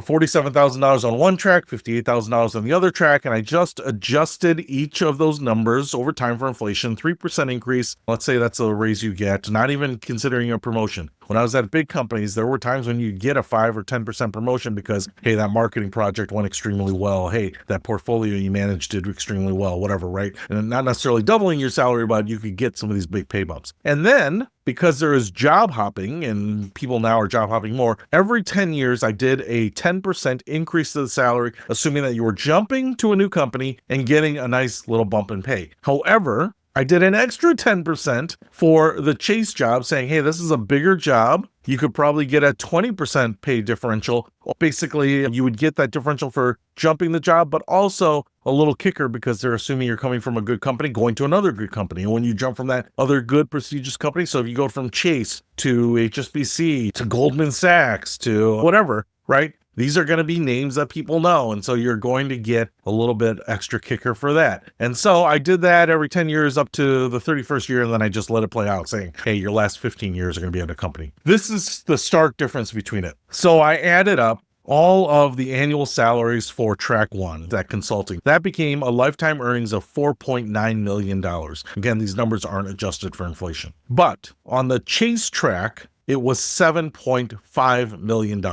$47,000 on one track, $58,000 on the other track, and I just adjusted each of those numbers over time for inflation. 3% increase, let's say that's a raise you get, not even considering a promotion. When I was at big companies, there were times when you get a 5 or 10% promotion because, hey, that marketing project went extremely well. Hey, that portfolio you managed did extremely well, whatever, right? And not necessarily doubling your salary, but you could get some of these big pay bumps. And then, because there is job hopping and people now are job hopping more, every 10 years, I did a 10% increase to the salary, assuming that you were jumping to a new company and getting a nice little bump in pay. However, I did an extra 10% for the Chase job, saying, hey, this is a bigger job. You could probably get a 20% pay differential. Basically, you would get that differential for jumping the job, but also a little kicker because they're assuming you're coming from a good company, going to another good company. And when you jump from that other good, prestigious company, so if you go from Chase to HSBC to Goldman Sachs to whatever, right? These are going to be names that people know. And so you're going to get a little bit extra kicker for that. And so I did that every 10 years up to the 31st year. And then I just let it play out saying, hey, your last 15 years are going to be at a company. This is the stark difference between it. So I added up all of the annual salaries for track one, that consulting. That became a lifetime earnings of $4.9 million. Again, these numbers aren't adjusted for inflation. But on the Chase track, it was $7.5 million.